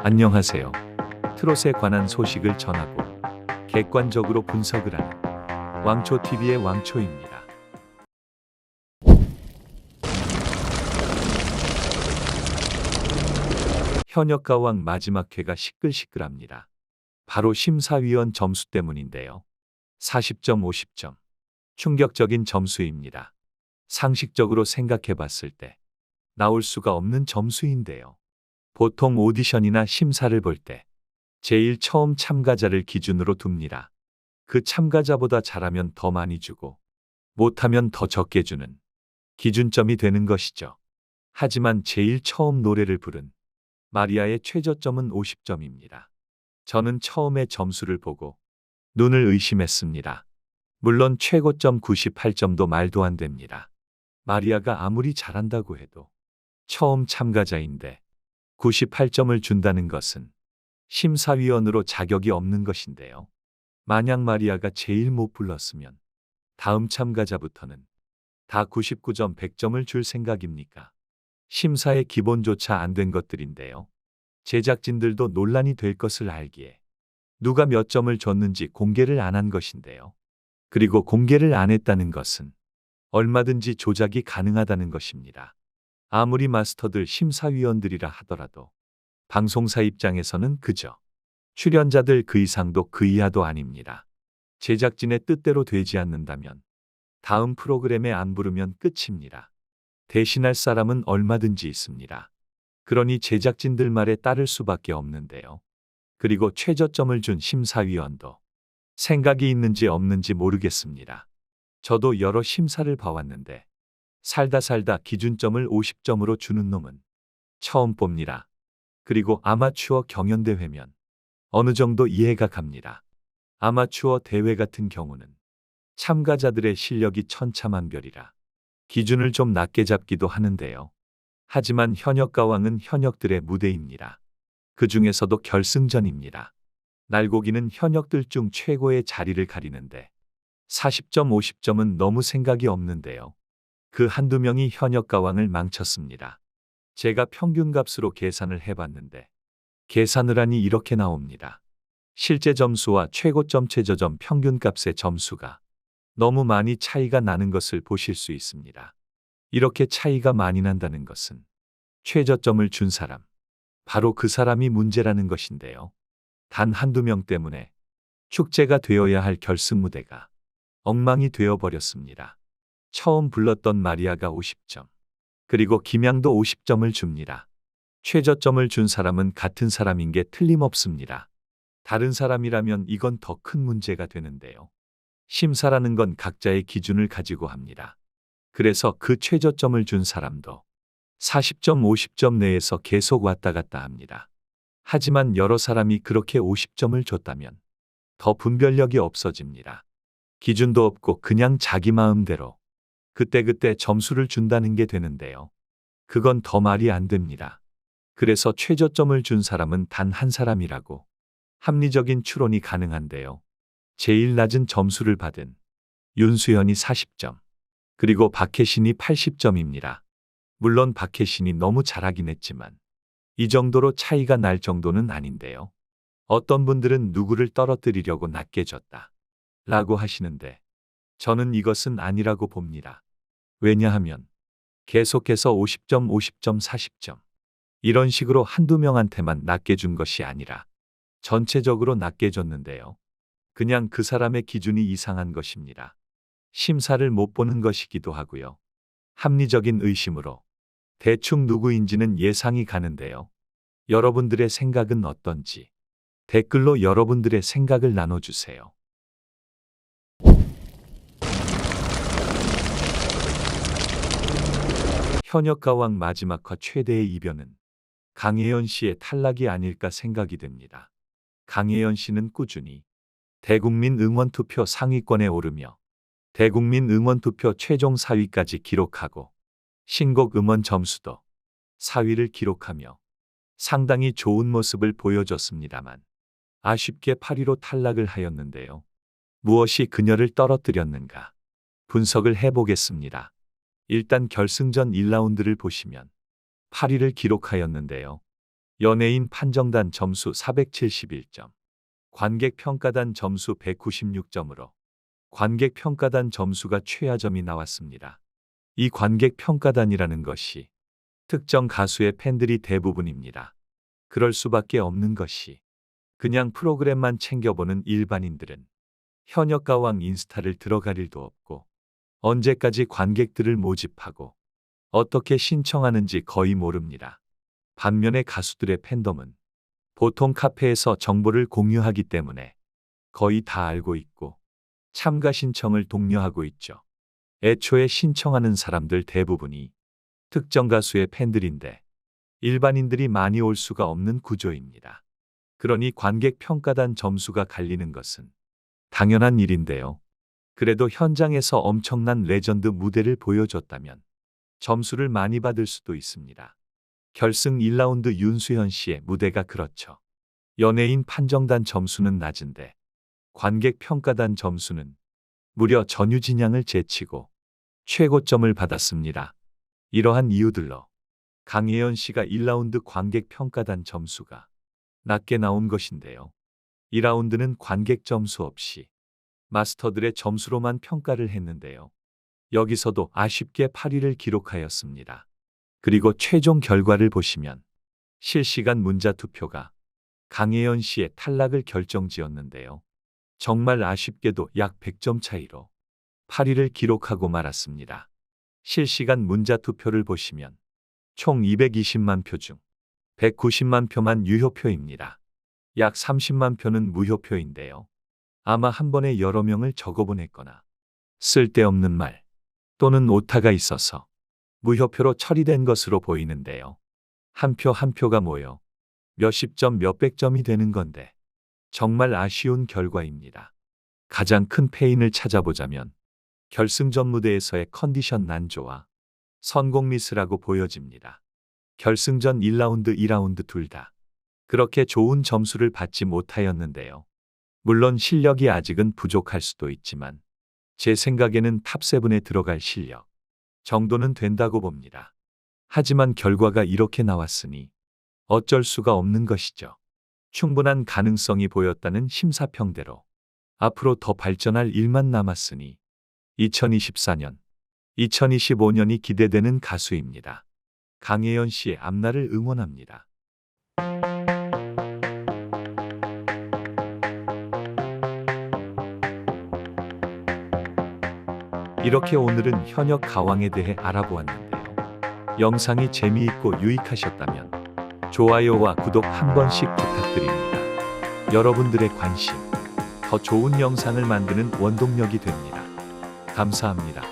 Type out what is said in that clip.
안녕하세요. 트롯에 관한 소식을 전하고 객관적으로 분석을 하는 왕초TV의 왕초입니다. 현역가왕 마지막 회가 시끌시끌합니다. 바로 심사위원 점수 때문인데요. 40점, 50점. 충격적인 점수입니다. 상식적으로 생각해 봤을 때 나올 수가 없는 점수인데요. 보통 오디션이나 심사를 볼 때 제일 처음 참가자를 기준으로 둡니다. 그 참가자보다 잘하면 더 많이 주고 못하면 더 적게 주는 기준점이 되는 것이죠. 하지만 제일 처음 노래를 부른 마리아의 최저점은 50점입니다. 저는 처음에 점수를 보고 눈을 의심했습니다. 물론 최고점 98점도 말도 안 됩니다. 마리아가 아무리 잘한다고 해도 처음 참가자인데 98점을 준다는 것은 심사위원으로 자격이 없는 것인데요. 만약 마리아가 제일 못 불렀으면 다음 참가자부터는 다 99점, 100점을 줄 생각입니까? 심사의 기본조차 안 된 것들인데요. 제작진들도 논란이 될 것을 알기에 누가 몇 점을 줬는지 공개를 안 한 것인데요. 그리고 공개를 안 했다는 것은 얼마든지 조작이 가능하다는 것입니다. 아무리 마스터들 심사위원들이라 하더라도 방송사 입장에서는 그저 출연자들 그 이상도 그 이하도 아닙니다. 제작진의 뜻대로 되지 않는다면 다음 프로그램에 안 부르면 끝입니다. 대신할 사람은 얼마든지 있습니다. 그러니 제작진들 말에 따를 수밖에 없는데요. 그리고 최저점을 준 심사위원도 생각이 있는지 없는지 모르겠습니다. 저도 여러 심사를 봐왔는데 살다 기준점을 50점으로 주는 놈은 처음 봅니다. 그리고 아마추어 경연대회면 어느 정도 이해가 갑니다. 아마추어 대회 같은 경우는 참가자들의 실력이 천차만별이라 기준을 좀 낮게 잡기도 하는데요. 하지만 현역가왕은 현역들의 무대입니다. 그 중에서도 결승전입니다. 날고기는 현역들 중 최고의 자리를 가리는데 40점, 50점은 너무 생각이 없는데요. 그 한두 명이 현역가왕을 망쳤습니다. 제가 평균값으로 계산을 해봤는데 계산을 하니 이렇게 나옵니다. 실제 점수와 최고점 최저점 평균값의 점수가 너무 많이 차이가 나는 것을 보실 수 있습니다. 이렇게 차이가 많이 난다는 것은 최저점을 준 사람, 바로 그 사람이 문제라는 것인데요. 단 한두 명 때문에 축제가 되어야 할 결승 무대가 엉망이 되어버렸습니다. 처음 불렀던 마리아가 50점, 그리고 김양도 50점을 줍니다. 최저점을 준 사람은 같은 사람인 게 틀림없습니다. 다른 사람이라면 이건 더 큰 문제가 되는데요. 심사라는 건 각자의 기준을 가지고 합니다. 그래서 그 최저점을 준 사람도 40점, 50점 내에서 계속 왔다 갔다 합니다. 하지만 여러 사람이 그렇게 50점을 줬다면 더 분별력이 없어집니다. 기준도 없고 그냥 자기 마음대로 그때그때 점수를 준다는 게 되는데요. 그건 더 말이 안 됩니다. 그래서 최저점을 준 사람은 단 한 사람이라고 합리적인 추론이 가능한데요. 제일 낮은 점수를 받은 윤수현이 40점, 그리고 박혜신이 80점입니다. 물론 박혜신이 너무 잘하긴 했지만 이 정도로 차이가 날 정도는 아닌데요. 어떤 분들은 누구를 떨어뜨리려고 낮게 줬다 라고 하시는데 저는 이것은 아니라고 봅니다. 왜냐하면 계속해서 50점, 50점, 40점 이런 식으로 한두 명한테만 낮게 준 것이 아니라 전체적으로 낮게 줬는데요. 그냥 그 사람의 기준이 이상한 것입니다. 심사를 못 보는 것이기도 하고요. 합리적인 의심으로 대충 누구인지는 예상이 가는데요. 여러분들의 생각은 어떤지 댓글로 여러분들의 생각을 나눠주세요. 현역가왕 마지막화 최대의 이변은 강혜연 씨의 탈락이 아닐까 생각이 됩니다. 강혜연 씨는 꾸준히 대국민 응원투표 상위권에 오르며 대국민 응원투표 최종 4위까지 기록하고 신곡 음원 점수도 4위를 기록하며 상당히 좋은 모습을 보여줬습니다만 아쉽게 8위로 탈락을 하였는데요. 무엇이 그녀를 떨어뜨렸는가 분석을 해보겠습니다. 일단 결승전 1라운드를 보시면 8위를 기록하였는데요. 연예인 판정단 점수 471점, 관객평가단 점수 196점으로 관객평가단 점수가 최하점이 나왔습니다. 이 관객평가단이라는 것이 특정 가수의 팬들이 대부분입니다. 그럴 수밖에 없는 것이 그냥 프로그램만 챙겨보는 일반인들은 현역가왕 인스타를 들어갈 일도 없고 언제까지 관객들을 모집하고 어떻게 신청하는지 거의 모릅니다. 반면에 가수들의 팬덤은 보통 카페에서 정보를 공유하기 때문에 거의 다 알고 있고 참가 신청을 독려하고 있죠. 애초에 신청하는 사람들 대부분이 특정 가수의 팬들인데 일반인들이 많이 올 수가 없는 구조입니다. 그러니 관객 평가단 점수가 갈리는 것은 당연한 일인데요. 그래도 현장에서 엄청난 레전드 무대를 보여줬다면 점수를 많이 받을 수도 있습니다. 결승 1라운드 윤수현 씨의 무대가 그렇죠. 연예인 판정단 점수는 낮은데 관객 평가단 점수는 무려 전유진 양을 제치고 최고점을 받았습니다. 이러한 이유들로 강예현 씨가 1라운드 관객 평가단 점수가 낮게 나온 것인데요. 2라운드는 관객 점수 없이 마스터들의 점수로만 평가를 했는데요. 여기서도 아쉽게 8위를 기록하였습니다. 그리고 최종 결과를 보시면 실시간 문자 투표가 강예현 씨의 탈락을 결정지었는데요. 정말 아쉽게도 약 100점 차이로 8위를 기록하고 말았습니다. 실시간 문자 투표를 보시면 총 220만 표 중 190만 표만 유효표입니다. 약 30만 표는 무효표인데요. 아마 한 번에 여러 명을 적어보냈거나 쓸데없는 말 또는 오타가 있어서 무효표로 처리된 것으로 보이는데요. 한 표 한 표가 모여 몇십 점 몇백 점이 되는 건데 정말 아쉬운 결과입니다. 가장 큰 패인을 찾아보자면 결승전 무대에서의 컨디션 난조와 선곡 미스라고 보여집니다. 결승전 1라운드, 2라운드 둘 다 그렇게 좋은 점수를 받지 못하였는데요. 물론 실력이 아직은 부족할 수도 있지만 제 생각에는 탑7에 들어갈 실력 정도는 된다고 봅니다. 하지만 결과가 이렇게 나왔으니 어쩔 수가 없는 것이죠. 충분한 가능성이 보였다는 심사평대로 앞으로 더 발전할 일만 남았으니 2024년, 2025년이 기대되는 가수입니다. 강예현 씨의 앞날을 응원합니다. 이렇게 오늘은 현역 가왕에 대해 알아보았는데요. 영상이 재미있고 유익하셨다면 좋아요와 구독 한 번씩 부탁드립니다. 여러분들의 관심, 더 좋은 영상을 만드는 원동력이 됩니다. 감사합니다.